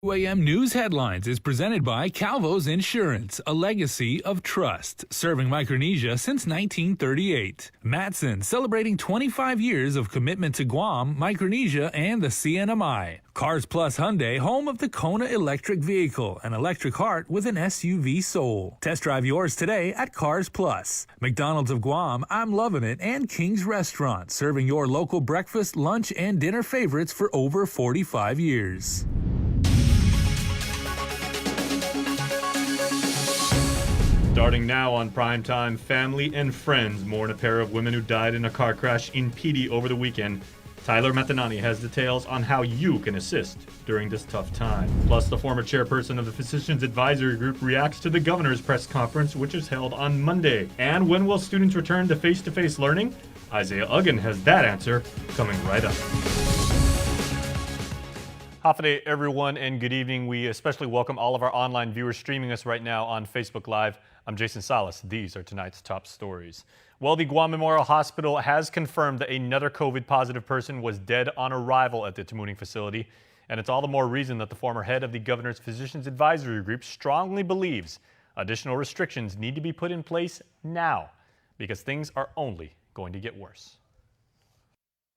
KUAM News Headlines is presented by Calvo's Insurance, a legacy of trust, serving Micronesia since 1938. Matson, celebrating 25 years of commitment to Guam, Micronesia, and the CNMI. Cars Plus Hyundai, home of the Kona electric vehicle, an electric heart with an SUV soul. Test drive yours today at Cars Plus. McDonald's of Guam, I'm Loving It, and King's Restaurant, serving your local breakfast, lunch, and dinner favorites for over 45 years. Starting now on Primetime, family and friends mourn a pair of women who died in a car crash in Pidi over the weekend. Tyler Matanani has details on how you can assist during this tough time. Plus, the former chairperson of the Physicians Advisory Group reacts to the governor's press conference, which is held on Monday. And when will students return to face-to-face learning? Isaiah Uggan has that answer coming right up. Hafa everyone, and good evening. We especially welcome all of our online viewers streaming us right now on Facebook Live. I'm Jason Salas. These are tonight's top stories. Well, the Guam Memorial Hospital has confirmed that another COVID-positive person was dead on arrival at the Tamuning facility, and it's all the more reason that the former head of the governor's Physicians Advisory Group strongly believes additional restrictions need to be put in place now, because things are only going to get worse.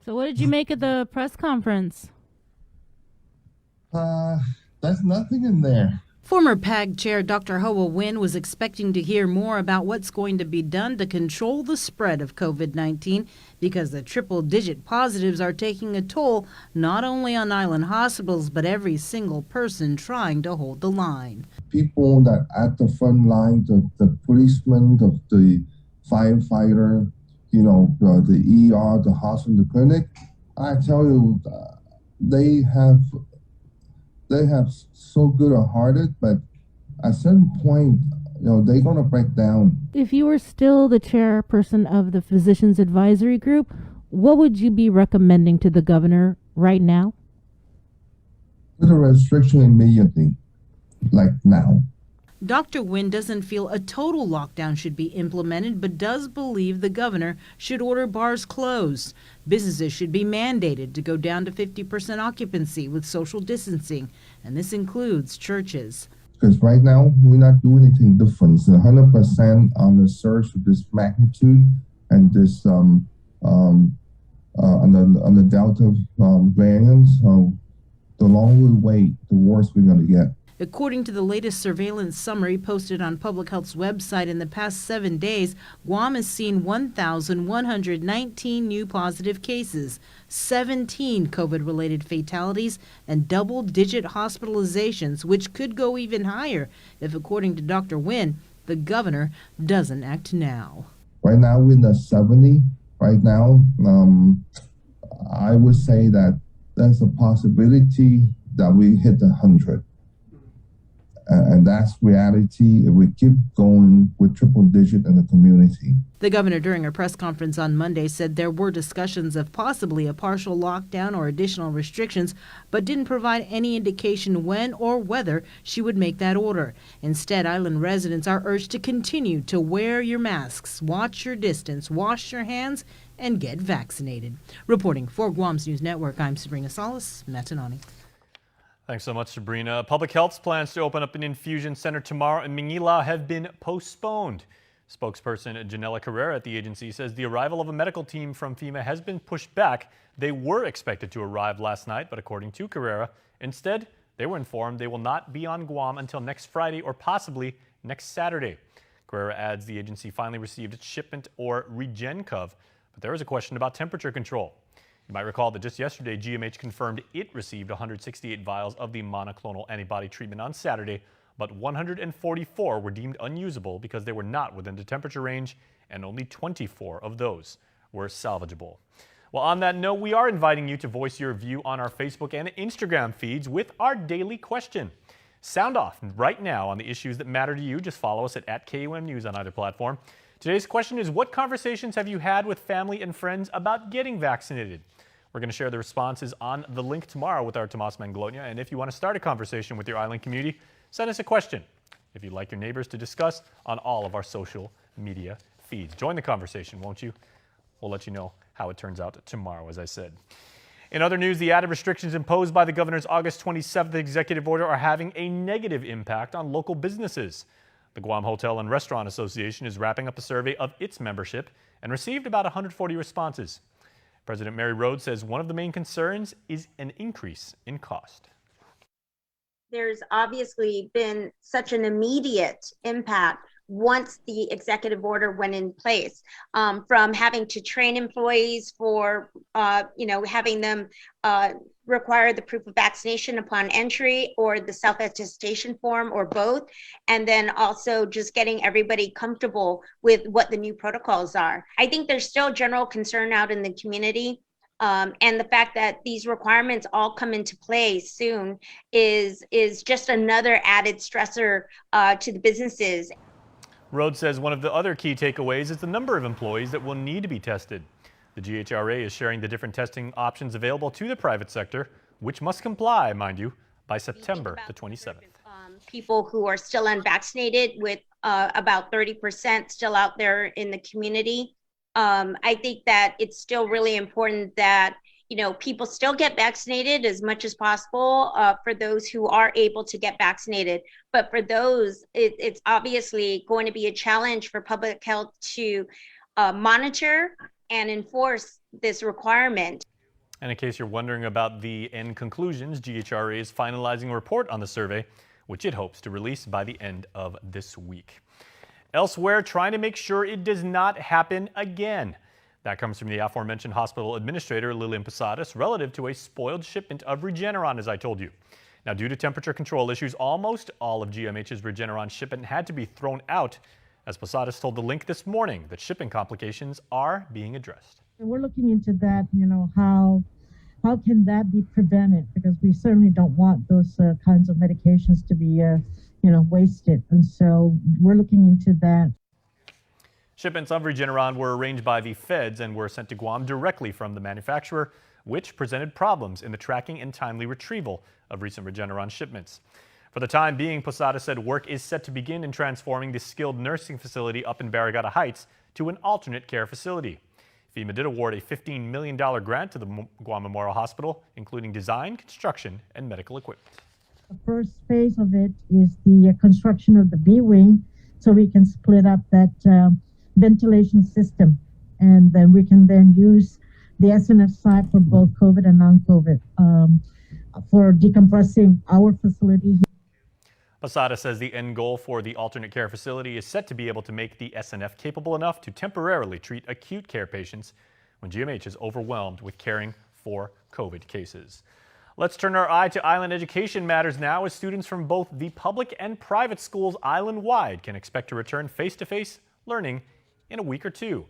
So what did you make of the press conference? There's nothing in there. Former PAG Chair Dr. Hoa Nguyen was expecting to hear more about what's going to be done to control the spread of COVID-19 because the triple-digit positives are taking a toll not only on island hospitals but every single person trying to hold the line. People that at the front line, the policemen, the firefighter, the ER, the hospital, the clinic, I tell you, they have so good a hearted, but at a certain point, they're going to break down. If you were still the chairperson of the Physicians Advisory Group, what would you be recommending to the governor right now? Put a restriction immediately, like now. Dr. Nguyen doesn't feel a total lockdown should be implemented, but does believe the governor should order bars closed. Businesses should be mandated to go down to 50% occupancy with social distancing, and this includes churches. Because right now, we're not doing anything different. It's 100% on the surge of this magnitude and this on the Delta variant. The longer we wait, the worse we're going to get. According to the latest surveillance summary posted on Public Health's website, in the past 7 days, Guam has seen 1,119 new positive cases, 17 COVID-related fatalities, and double-digit hospitalizations, which could go even higher if, according to Dr. Nguyen, the governor doesn't act now. Right now, we're in the 70. Right now, I would say that there's a possibility that we hit 100. And that's reality if we keep going with triple digit in the community. The governor, during her press conference on Monday, said there were discussions of possibly a partial lockdown or additional restrictions, but didn't provide any indication when or whether she would make that order. Instead, island residents are urged to continue to wear your masks, watch your distance, wash your hands, and get vaccinated. Reporting for Guam's News Network, I'm Sabrina Salas, Matanani. Thanks so much, Sabrina. Public Health's plans to open up an infusion center tomorrow in Manila have been postponed. Spokesperson Janela Carrera at the agency says the arrival of a medical team from FEMA has been pushed back. They were expected to arrive last night, but according to Carrera, instead, they were informed they will not be on Guam until next Friday or possibly next Saturday. Carrera adds the agency finally received its shipment or RegenCov, but there is a question about temperature control. You might recall that just yesterday, GMH confirmed it received 168 vials of the monoclonal antibody treatment on Saturday, but 144 were deemed unusable because they were not within the temperature range, and only 24 of those were salvageable. Well, on that note, we are inviting you to voice your view on our Facebook and Instagram feeds with our daily question. Sound off right now on the issues that matter to you. Just follow us at KUM News on either platform. Today's question is, what conversations have you had with family and friends about getting vaccinated? We're going to share the responses on the link tomorrow with our Tomas Manglona. And if you want to start a conversation with your island community, send us a question. If you'd like your neighbors to discuss on all of our social media feeds. Join the conversation, won't you? We'll let you know how it turns out tomorrow, as I said. In other news, the added restrictions imposed by the governor's August 27th executive order are having a negative impact on local businesses. The Guam Hotel and Restaurant Association is wrapping up a survey of its membership and received about 140 responses. President Mary Rhodes says one of the main concerns is an increase in cost. There's obviously been such an immediate impact once the executive order went in place, from having to train employees for, having them require the proof of vaccination upon entry or the self-attestation form or both, and then also just getting everybody comfortable with what the new protocols are. I think there's still general concern out in the community. And the fact that these requirements all come into play soon is just another added stressor to the businesses. Rhodes says one of the other key takeaways is the number of employees that will need to be tested. The GHRA is sharing the different testing options available to the private sector, which must comply, mind you, by September the 27th. People who are still unvaccinated, with about 30% still out there in the community. I think that it's still really important that people still get vaccinated as much as possible for those who are able to get vaccinated. But for those, it's obviously going to be a challenge for public health to monitor and enforce this requirement. And in case you're wondering about the end conclusions, GHRA is finalizing a report on the survey, which it hopes to release by the end of this week. Elsewhere, trying to make sure it does not happen again. That comes from the aforementioned hospital administrator, Lillian Posadas, relative to a spoiled shipment of Regeneron, as I told you. Now, due to temperature control issues, almost all of GMH's Regeneron shipment had to be thrown out, as Posadas told The Link this morning that shipping complications are being addressed. We're looking into that, how can that be prevented? Because we certainly don't want those kinds of medications to be, wasted. And so we're looking into that. Shipments of Regeneron were arranged by the feds and were sent to Guam directly from the manufacturer, which presented problems in the tracking and timely retrieval of recent Regeneron shipments. For the time being, Posada said work is set to begin in transforming the skilled nursing facility up in Barrigada Heights to an alternate care facility. FEMA did award a $15 million grant to the Guam Memorial Hospital, including design, construction, and medical equipment. The first phase of it is the construction of the B wing, so we can split up that ventilation system, and then we can then use the SNF site for both COVID and non-COVID for decompressing our facility. Posada says the end goal for the alternate care facility is set to be able to make the SNF capable enough to temporarily treat acute care patients when GMH is overwhelmed with caring for COVID cases. Let's turn our eye to island education matters now, as students from both the public and private schools island-wide can expect to return face-to-face learning in a week or two.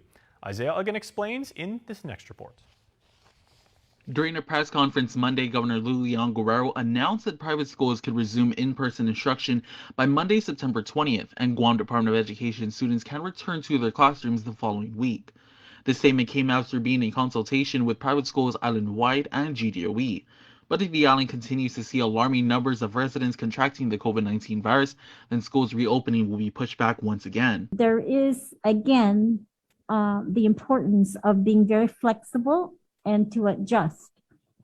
Isaiah Uggan explains in this next report. During a press conference Monday, Governor Leon Guerrero announced that private schools could resume in-person instruction by Monday, September 20th, and Guam Department of Education students can return to their classrooms the following week. This statement came after being in consultation with private schools island-wide and GDOE. But if the island continues to see alarming numbers of residents contracting the COVID-19 virus, then schools reopening will be pushed back once again. There is, again, the importance of being very flexible and to adjust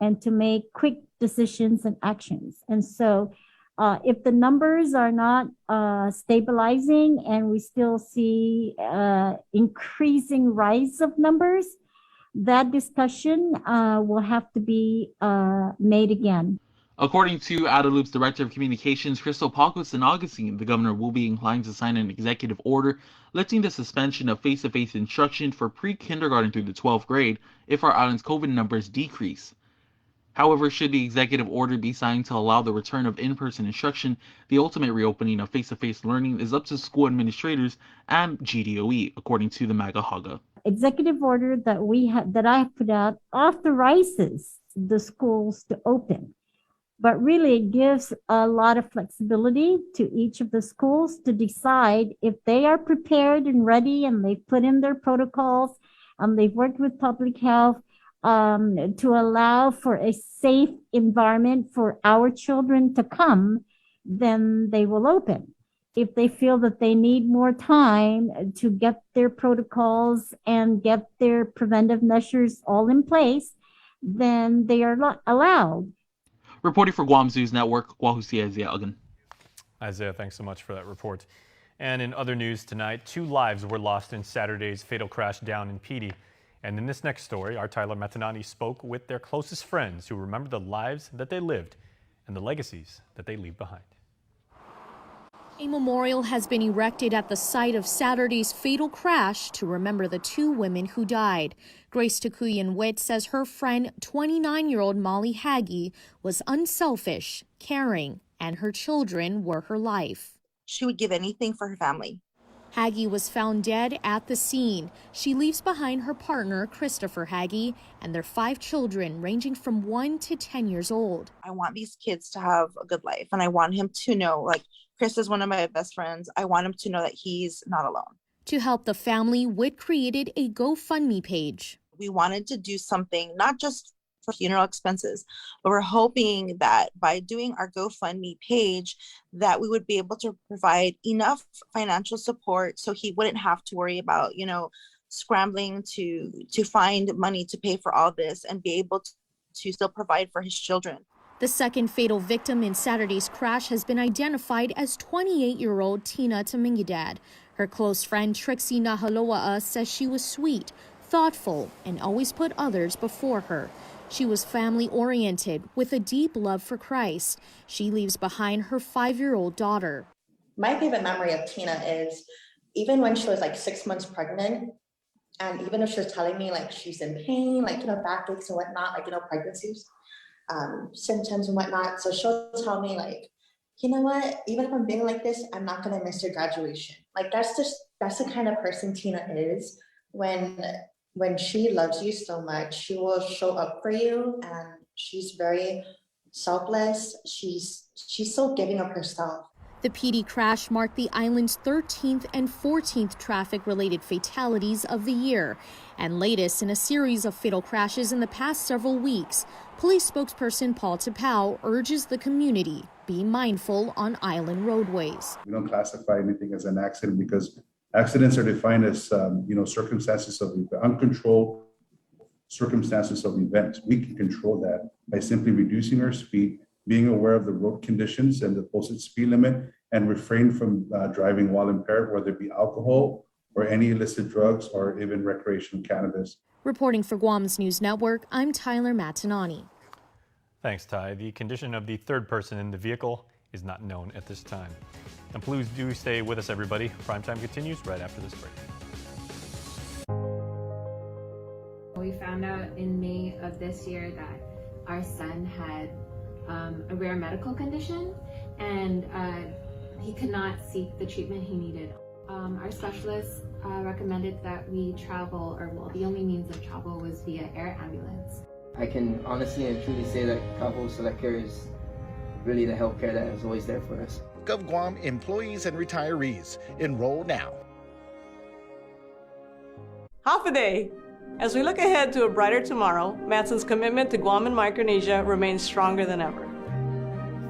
and to make quick decisions and actions. And so if the numbers are not stabilizing and we still see increasing rise of numbers, that discussion will have to be made again. According to Adaloop's Director of Communications, Crystal Pacos and Augustine, the governor will be inclined to sign an executive order lifting the suspension of face-to-face instruction for pre-kindergarten through the 12th grade if our island's COVID numbers decrease. However, should the executive order be signed to allow the return of in-person instruction, the ultimate reopening of face-to-face learning is up to school administrators and GDOE, according to the MAGA Haga. Executive order that I have put out authorizes the schools to open, but really it gives a lot of flexibility to each of the schools to decide if they are prepared and ready and they've put in their protocols and they've worked with public health to allow for a safe environment for our children to come, then they will open. If they feel that they need more time to get their protocols and get their preventive measures all in place, then they are not allowed. Reporting for Guam News Network, Wahusia Isaiah. Isaiah, thanks so much for that report. And in other news tonight, 2 lives were lost in Saturday's fatal crash down in Pidi. And in this next story, our Tyler Matanani spoke with their closest friends who remember the lives that they lived and the legacies that they leave behind. A memorial has been erected at the site of Saturday's fatal crash to remember the 2 women who died. Grace Takuyan Witt says her friend, 29-year-old Molly Haggie, was unselfish, caring, and her children were her life. She would give anything for her family. Haggie was found dead at the scene. She leaves behind her partner, Christopher Haggie, and their 5 children ranging from 1 to 10 years old. I want these kids to have a good life, and I want him to know, like, Chris is one of my best friends. I want him to know that he's not alone. To help the family, Witt created a GoFundMe page. We wanted to do something, not just for funeral expenses, but we're hoping that by doing our GoFundMe page, that we would be able to provide enough financial support so he wouldn't have to worry about, scrambling to find money to pay for all this and be able to still provide for his children. The second fatal victim in Saturday's crash has been identified as 28-year-old Tina Tamingidad. Her close friend Trixie Nahaloa'a says she was sweet, thoughtful, and always put others before her. She was family-oriented with a deep love for Christ. She leaves behind her 5-year-old daughter. My favorite memory of Tina is even when she was like 6 months pregnant, and even if she was telling me like she's in pain, like, backaches and whatnot, pregnancies, symptoms and whatnot. So she'll tell me like, you know what, even if I'm being like this, I'm not going to miss your graduation. Like, that's the kind of person Tina is. When she loves you so much, she will show up for you, and she's very selfless. She's so giving of herself. The PD crash marked the island's 13th and 14th traffic-related fatalities of the year, and latest in a series of fatal crashes in the past several weeks. Police spokesperson Paul Tapau urges the community be mindful on island roadways. We don't classify anything as an accident because accidents are defined as circumstances of uncontrolled circumstances of events. We can control that by simply reducing our speed, being aware of the road conditions and the posted speed limit, and refrain from driving while impaired, whether it be alcohol or any illicit drugs or even recreational cannabis. Reporting for Guam's News Network, I'm Tyler Matanani. Thanks, Ty. The condition of the 3rd person in the vehicle is not known at this time. And please do stay with us, everybody. Primetime continues right after this break. We found out in May of this year that our son had a rare medical condition, and he could not seek the treatment he needed. Our specialist recommended that we travel, the only means of travel was via air ambulance. I can honestly and truly say that Cabo Select Care is really the healthcare that is always there for us. Of Guam employees and retirees. Enroll now. Half a day. As we look ahead to a brighter tomorrow, Matson's commitment to Guam and Micronesia remains stronger than ever.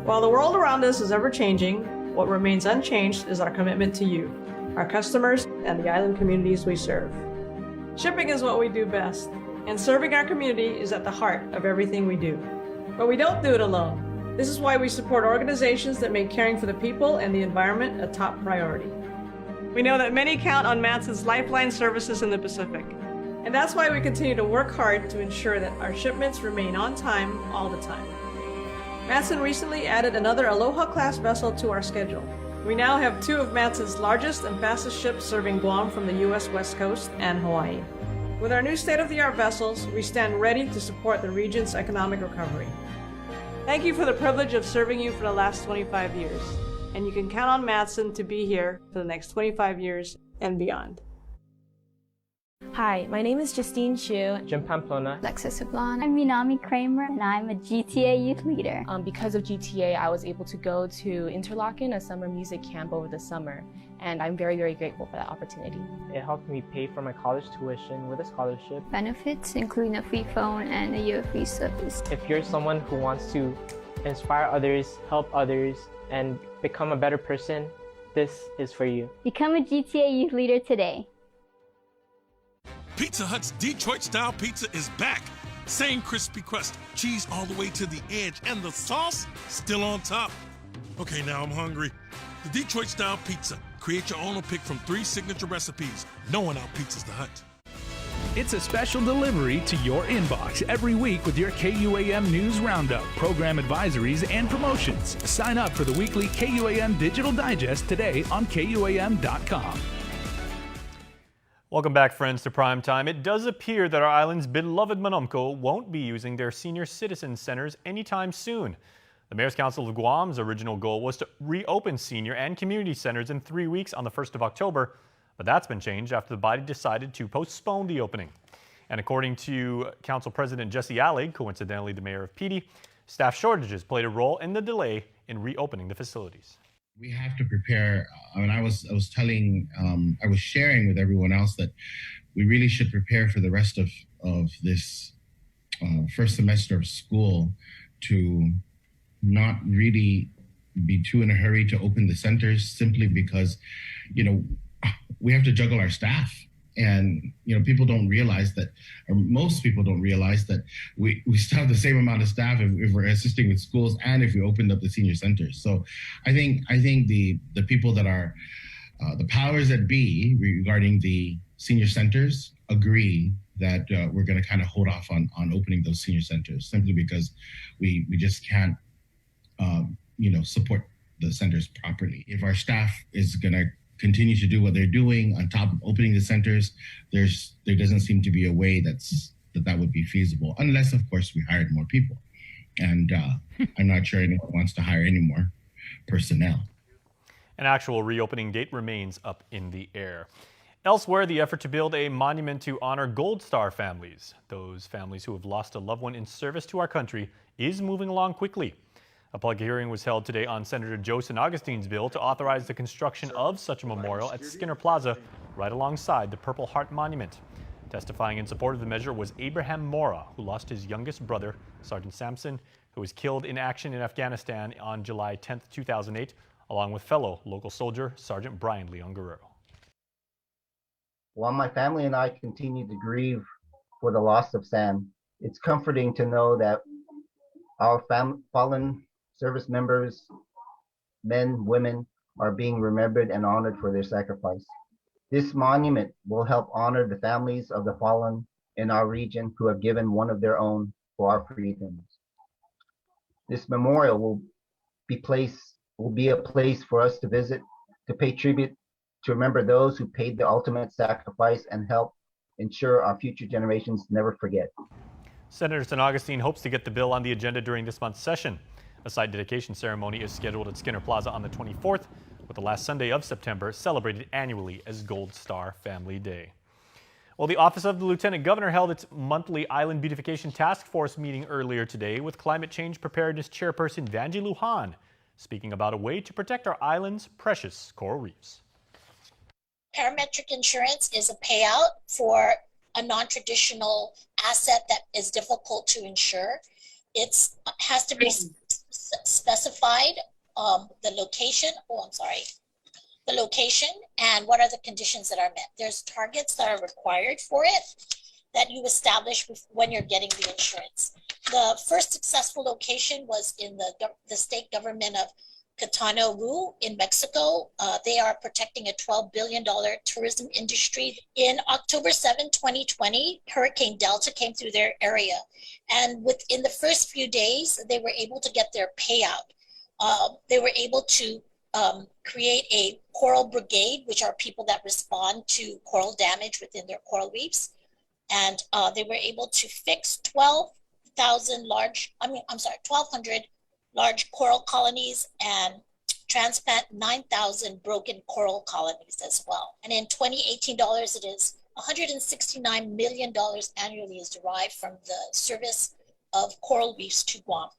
While the world around us is ever changing, what remains unchanged is our commitment to you, our customers, and the island communities we serve. Shipping is what we do best, and serving our community is at the heart of everything we do. But we don't do it alone. This is why we support organizations that make caring for the people and the environment a top priority. We know that many count on Matson's lifeline services in the Pacific, and that's why we continue to work hard to ensure that our shipments remain on time all the time. Matson recently added another Aloha-class vessel to our schedule. We now have 2 of Matson's largest and fastest ships serving Guam from the U.S. West Coast and Hawaii. With our new state-of-the-art vessels, we stand ready to support the region's economic recovery. Thank you for the privilege of serving you for the last 25 years, and you can count on Matson to be here for the next 25 years and beyond. Hi, my name is Justine Chu. Jim Pamplona. Alexis Sablon. I'm Minami Kramer, and I'm a GTA youth leader. Because of GTA, I was able to go to Interlaken, a summer music camp over the summer, and I'm very, very grateful for that opportunity. It helped me pay for my college tuition with a scholarship. Benefits, including a free phone and a year free service. If you're someone who wants to inspire others, help others, and become a better person, this is for you. Become a GTA youth leader today. Pizza Hut's Detroit-style pizza is back. Same crispy crust, cheese all the way to the edge, and the sauce still on top. Okay, now I'm hungry. The Detroit-style pizza. Create your own or pick from 3 signature recipes. No one outpizzas the Hut. It's a special delivery to your inbox every week with your KUAM News Roundup, program advisories, and promotions. Sign up for the weekly KUAM Digital Digest today on KUAM.com. Welcome back, friends, to Primetime. It does appear that our island's beloved Manumco won't be using their senior citizen centers anytime soon. The Mayor's Council of Guam's original goal was to reopen senior and community centers in 3 weeks on the 1st of October, but that's been changed after the body decided to postpone the opening. And according to Council President Jesse Allig, coincidentally the mayor of Pidi, staff shortages played a role in the delay in reopening the facilities. We have to prepare. I was sharing with everyone else that we really should prepare for the rest of this first semester of school to not really be too in a hurry to open the centers, simply because, we have to juggle our staff. And, people don't realize that, or most people don't realize that we still have the same amount of staff if we're assisting with schools and if we opened up the senior centers. So I think the people that are the powers that be regarding the senior centers agree that we're going to kind of hold off on opening those senior centers, simply because we just can't, support the centers properly. If our staff is going to continue to do what they're doing on top of opening the centers, there doesn't seem to be a way that would be feasible, unless of course we hired more people. And I'm not sure anyone wants to hire any more personnel. An actual reopening date remains up in the air. Elsewhere, the effort to build a monument to honor Gold Star families, those families who have lost a loved one in service to our country, is moving along quickly. A public hearing was held today on Senator Joe San Augustine's bill to authorize the construction of such a memorial at Skinner Plaza, right alongside the Purple Heart Monument. Testifying in support of the measure was Abraham Mora, who lost his youngest brother, Sergeant Sampson, who was killed in action in Afghanistan on July 10, 2008, along with fellow local soldier Sergeant Brian Leon Guerrero. While my family and I continue to grieve for the loss of Sam, it's comforting to know that our fallen service members, men, women, are being remembered and honored for their sacrifice. This monument will help honor the families of the fallen in our region who have given one of their own for our freedoms. This memorial will be a place for us to visit, to pay tribute, to remember those who paid the ultimate sacrifice and help ensure our future generations never forget. Senator San Augustine hopes to get the bill on the agenda during this month's session. A site dedication ceremony is scheduled at Skinner Plaza on the 24th, with the last Sunday of September celebrated annually as Gold Star Family Day. Well, the Office of the Lieutenant Governor held its monthly Island Beautification Task Force meeting earlier today with Climate Change Preparedness Chairperson Vanji Lujan speaking about a way to protect our island's precious coral reefs. Parametric insurance is a payout for a non-traditional asset that is difficult to insure. It has to be specified the location and what are the conditions that are met. There's targets that are required for it that you establish when you're getting the insurance. The first successful location was in the state government of Quintana Roo in Mexico. They are protecting a $12 billion tourism industry. In October 7, 2020, Hurricane Delta came through their area. And within the first few days, they were able to get their payout. They were able to create a coral brigade, which are people that respond to coral damage within their coral reefs. And they were able to fix 1,200 large coral colonies and transplant 9,000 broken coral colonies as well. And in 2018 dollars, it is $169 million annually is derived from the service of coral reefs to Guam.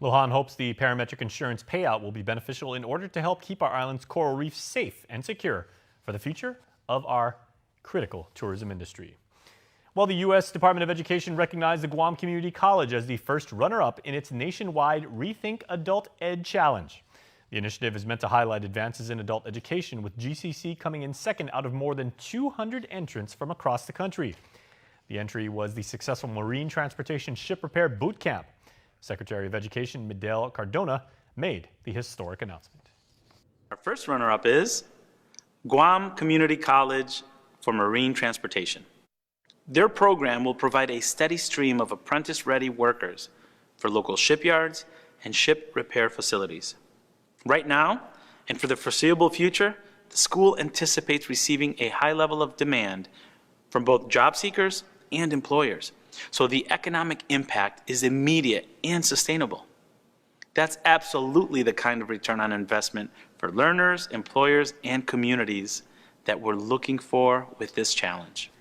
Lujan hopes the parametric insurance payout will be beneficial in order to help keep our island's coral reefs safe and secure for the future of our critical tourism industry. Well, the U.S. Department of Education recognized the Guam Community College as the first runner-up in its nationwide Rethink Adult Ed Challenge. The initiative is meant to highlight advances in adult education, with GCC coming in second out of more than 200 entrants from across the country. The entry was the successful Marine Transportation Ship Repair Boot Camp. Secretary of Education Miguel Cardona made the historic announcement. Our first runner-up is Guam Community College for Marine Transportation. Their program will provide a steady stream of apprentice-ready workers for local shipyards and ship repair facilities. Right now, and for the foreseeable future, the school anticipates receiving a high level of demand from both job seekers and employers. So the economic impact is immediate and sustainable. That's absolutely the kind of return on investment for learners, employers, and communities that we're looking for with this challenge.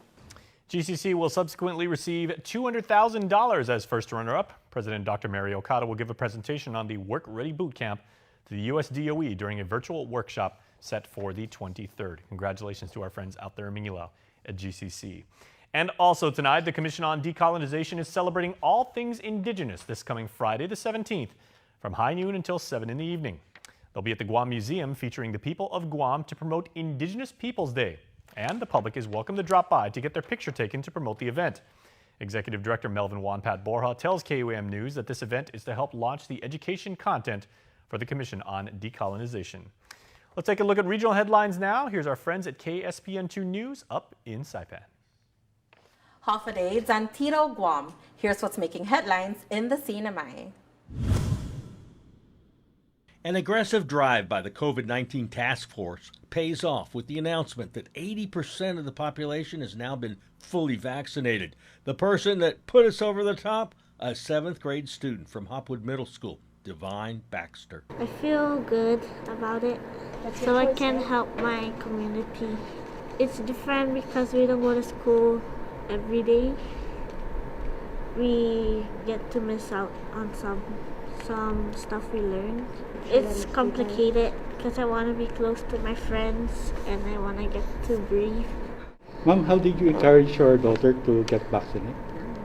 GCC will subsequently receive $200,000 as first runner-up. President Dr. Mary Okada will give a presentation on the Work Ready Boot Camp to the U.S. DOE during a virtual workshop set for the 23rd. Congratulations to our friends out there in Manila at GCC. And also tonight, the Commission on Decolonization is celebrating all things Indigenous this coming Friday the 17th from high noon until 7 in the evening. They'll be at the Guam Museum featuring the people of Guam to promote Indigenous Peoples Day. And the public is welcome to drop by to get their picture taken to promote the event. Executive Director Melvin Juan-Pat Borja tells KUAM News that this event is to help launch the education content for the Commission on Decolonization. Let's take a look at regional headlines now. Here's our friends at KSPN2 News up in Saipan. Hafaday Zantiro Guam. Here's what's making headlines in the CNMI. An aggressive drive by the COVID-19 task force pays off with the announcement that 80% of the population has now been fully vaccinated. The person that put us over the top, a 7th grade student from Hopwood Middle School, Divine Baxter. I feel good about it, so I can help my community. It's different because we don't go to school every day. We get to miss out on some stuff we learned. It's complicated because I want to be close to my friends and I want to get to breathe. Mom, how did you encourage your daughter to get vaccinated?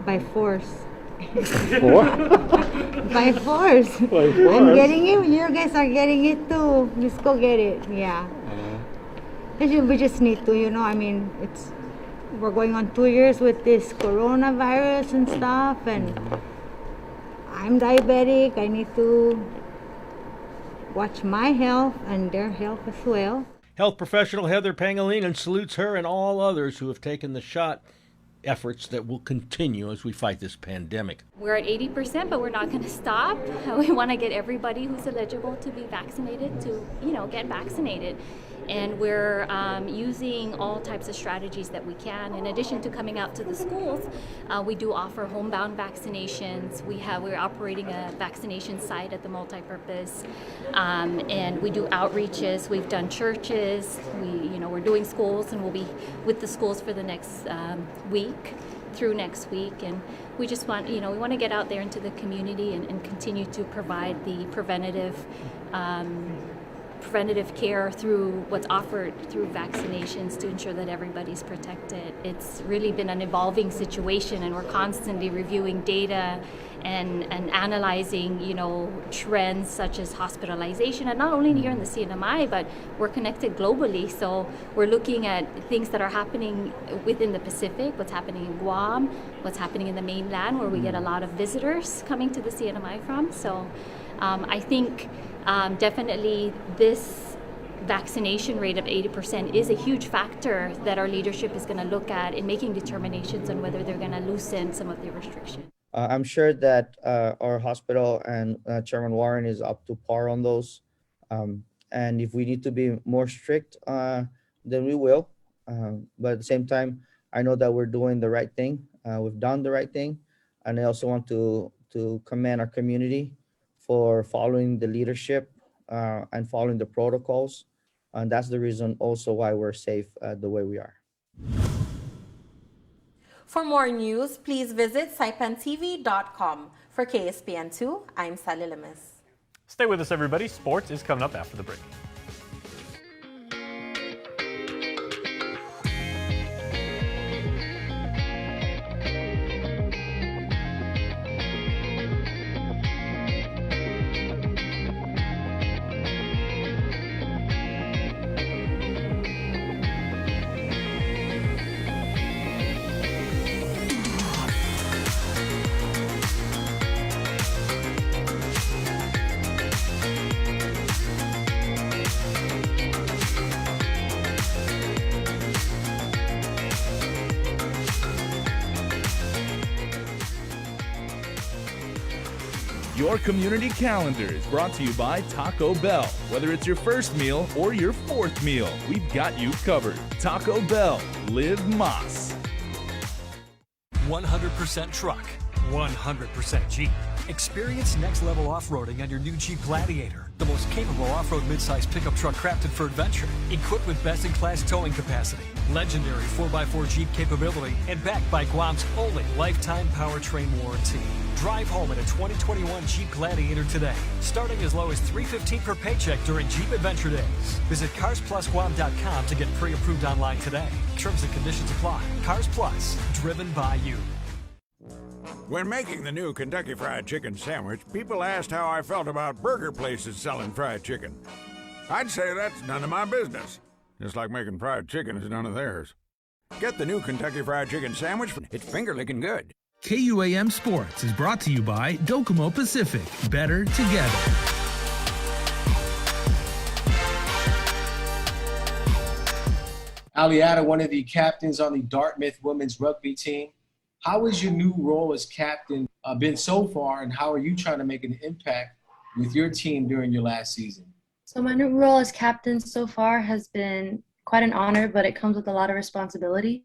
By force. What? By force. By force? I'm getting it. You guys are getting it too. Just go get it. Yeah. We just need to, I mean, we're going on 2 years with this coronavirus and stuff, and I'm diabetic. I need to watch my health and their health as well. Health professional Heather Pangilinan salutes her and all others who have taken the shot, efforts that will continue as we fight this pandemic. We're at 80%, but we're not going to stop. We want to get everybody who's eligible to be vaccinated to, get vaccinated. And we're using all types of strategies that we can. In addition to coming out to the schools, we do offer homebound vaccinations. We're operating a vaccination site at the multipurpose, and we do outreaches. We've done churches. We're doing schools, and we'll be with the schools for the next week through next week. And we just want, we want to get out there into the community and continue to provide the preventative care through what's offered through vaccinations to ensure that everybody's protected. It's really been an evolving situation, and we're constantly reviewing data and analyzing, trends such as hospitalization, and not only here in the CNMI, but we're connected globally. So we're looking at things that are happening within the Pacific, what's happening in Guam, what's happening in the mainland, where we get a lot of visitors coming to the CNMI from. So I think definitely this vaccination rate of 80% is a huge factor that our leadership is going to look at in making determinations on whether they're going to loosen some of the restrictions. I'm sure that our hospital and Chairman Warren is up to par on those. And if we need to be more strict, then we will. But at the same time, I know that we're doing the right thing. We've done the right thing. And I also want to commend our community for following the leadership and following the protocols. And that's the reason also why we're safe the way we are. For more news, please visit saipantv.com. For KSPN2, I'm Sally Lemus. Stay with us, everybody. Sports is coming up after the break. Your community calendar is brought to you by Taco Bell. Whether it's your first meal or your fourth meal, we've got you covered. Taco Bell, live Moss. 100% truck, 100% Jeep. Experience next-level off-roading on your new Jeep Gladiator, the most capable off-road midsize pickup truck crafted for adventure. Equipped with best-in-class towing capacity, legendary 4x4 Jeep capability, and backed by Guam's only lifetime powertrain warranty. Drive home in a 2021 Jeep Gladiator today, starting as low as $315 per paycheck during Jeep Adventure Days. Visit CarsPlusGuam.com to get pre-approved online today. Terms and conditions apply. Cars Plus, driven by you. When making the new Kentucky Fried Chicken sandwich, people asked how I felt about burger places selling fried chicken. I'd say that's none of my business, just like making fried chicken is none of theirs. Get the new Kentucky Fried Chicken sandwich. It's finger-licking good. KUAM Sports is brought to you by Docomo Pacific. Better together. Aliata, one of the captains on the Dartmouth women's rugby team. How has your new role as captain been so far, and how are you trying to make an impact with your team during your last season? So my new role as captain so far has been quite an honor, but it comes with a lot of responsibility.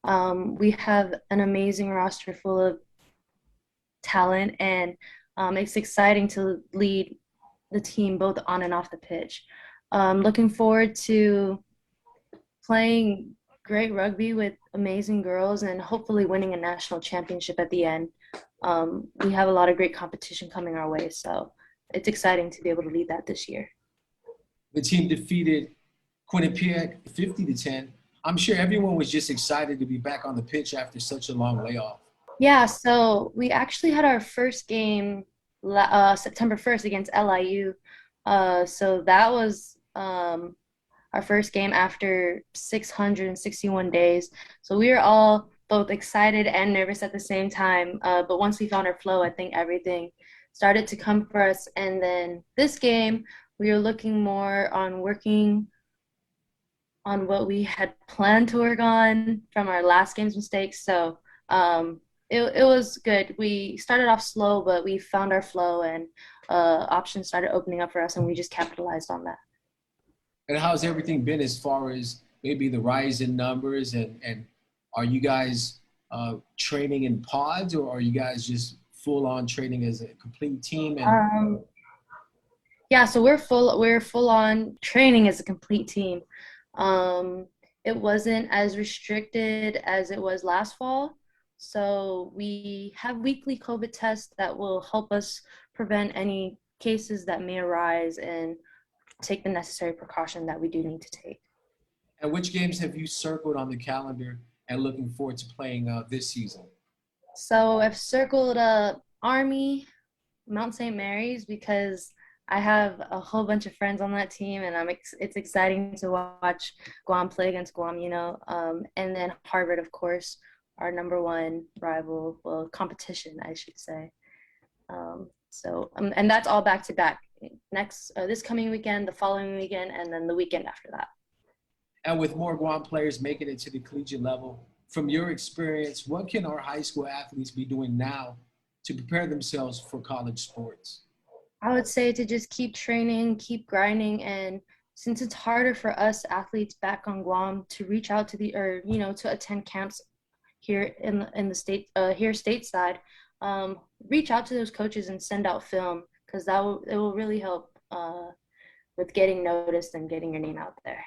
We have an amazing roster full of talent, and it's exciting to lead the team both on and off the pitch. Looking forward to playing great rugby with amazing girls and hopefully winning a national championship at the end. We have a lot of great competition coming our way, so it's exciting to be able to lead that this year. The team defeated Quinnipiac 50-10. I'm sure everyone was just excited to be back on the pitch after such a long layoff. Yeah, so we actually had our first game September 1st against LIU. So that was our first game after 661 days. So we were all both excited and nervous at the same time. But once we found our flow, I think everything started to come for us. And then this game, we were looking more on working on what we had planned to work on from our last game's mistakes. So it was good. We started off slow, but we found our flow, and options started opening up for us, and we just capitalized on that. And how's everything been as far as maybe the rise in numbers, and are you guys training in pods, or are you guys just full on training as a complete team? And yeah, so we're full on training as a complete team. It wasn't as restricted as it was last fall. So we have weekly COVID tests that will help us prevent any cases that may arise and take the necessary precaution that we do need to take. And which games have you circled on the calendar and looking forward to playing this season? So I've circled Army, Mount St. Mary's, because I have a whole bunch of friends on that team, and it's exciting to watch Guam play against Guam, and then Harvard, of course, our number one rival, well, competition, I should say. And that's all back to back. This coming weekend, the following weekend, and then the weekend after that. And with more Guam players making it to the collegiate level, from your experience, what can our high school athletes be doing now to prepare themselves for college sports? I would say to just keep training, keep grinding, and since it's harder for us athletes back on Guam to reach out to to attend camps here in the state, here stateside, reach out to those coaches and send out film, because it will really help with getting noticed and getting your name out there.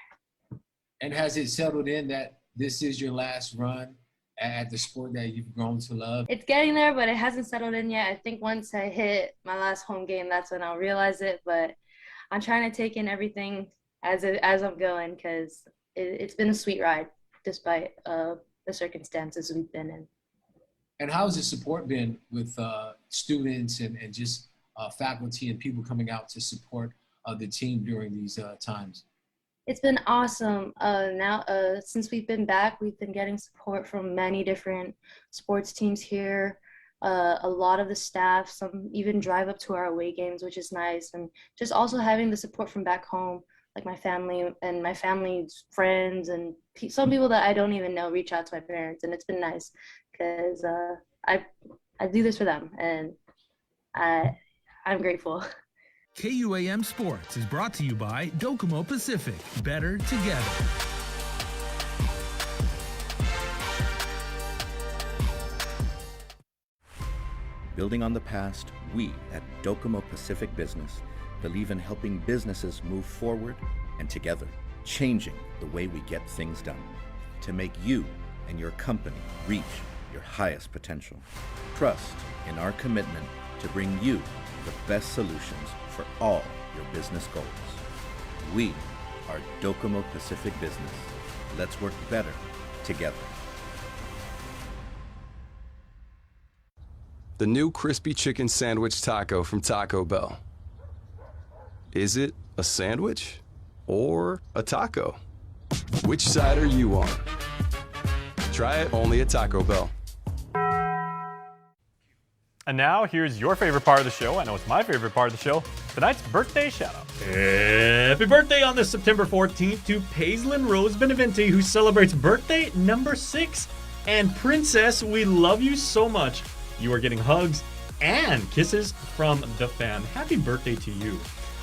And has it settled in that this is your last run at the sport that you've grown to love? It's getting there, but it hasn't settled in yet. I think once I hit my last home game, that's when I'll realize it. But I'm trying to take in everything as I'm going, because it's been a sweet ride despite the circumstances we've been in. And how has the support been with students and just faculty and people coming out to support the team during these times? It's been awesome. Since we've been back, we've been getting support from many different sports teams here. A lot of the staff, some even drive up to our away games, which is nice. And just also having the support from back home, like my family and my family's friends, and some people that I don't even know reach out to my parents. And it's been nice, because I do this for them, and I'm grateful. KUAM Sports is brought to you by Docomo Pacific. Better together. Building on the past, we at Docomo Pacific Business believe in helping businesses move forward and together, changing the way we get things done to make you and your company reach your highest potential. Trust in our commitment to bring you the best solutions for all your business goals. We are Docomo Pacific Business. Let's work better together. The new crispy chicken sandwich taco from Taco Bell. Is it a sandwich or a taco? Which side are you on? Try it only at Taco Bell. And now, here's your favorite part of the show. I know it's my favorite part of the show. Tonight's birthday shout-out. Happy birthday on this September 14th to Paislyn Rose Beneventi, who celebrates birthday number 6. And Princess, we love you so much. You are getting hugs and kisses from the fam. Happy birthday to you.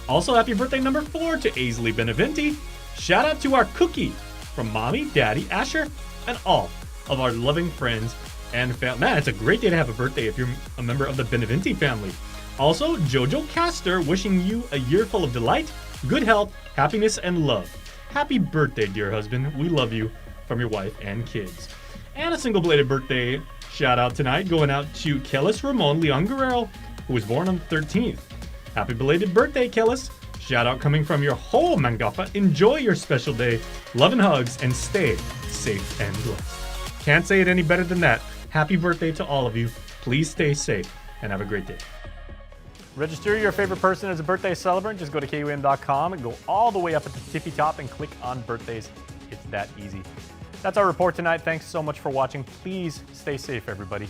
Also, happy birthday number 4 to Aisley Beneventi. Shout out to our cookie from Mommy, Daddy, Asher, and all of our loving friends and family. Man, it's a great day to have a birthday if you're a member of the Beneventi family. Also, Jojo Castor wishing you a year full of delight, good health, happiness, and love. Happy birthday, dear husband. We love you, from your wife and kids. And a single-bladed birthday shout out tonight going out to Kellis Ramon Leon Guerrero, who was born on the 13th. Happy belated birthday, Kellis. Shout out coming from your whole Mangapa. Enjoy your special day. Love and hugs, and stay safe and blessed. Can't say it any better than that. Happy birthday to all of you. Please stay safe and have a great day. Register your favorite person as a birthday celebrant. Just go to KUAM.com and go all the way up at the tippy top and click on birthdays. It's that easy. That's our report tonight. Thanks so much for watching. Please stay safe, everybody.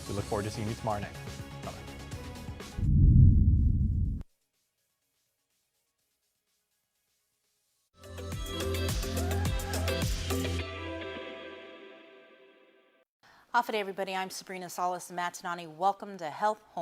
We look forward to seeing you tomorrow night. Off it, everybody. I'm Sabrina Salas and Matt Tanani. Welcome to Health Home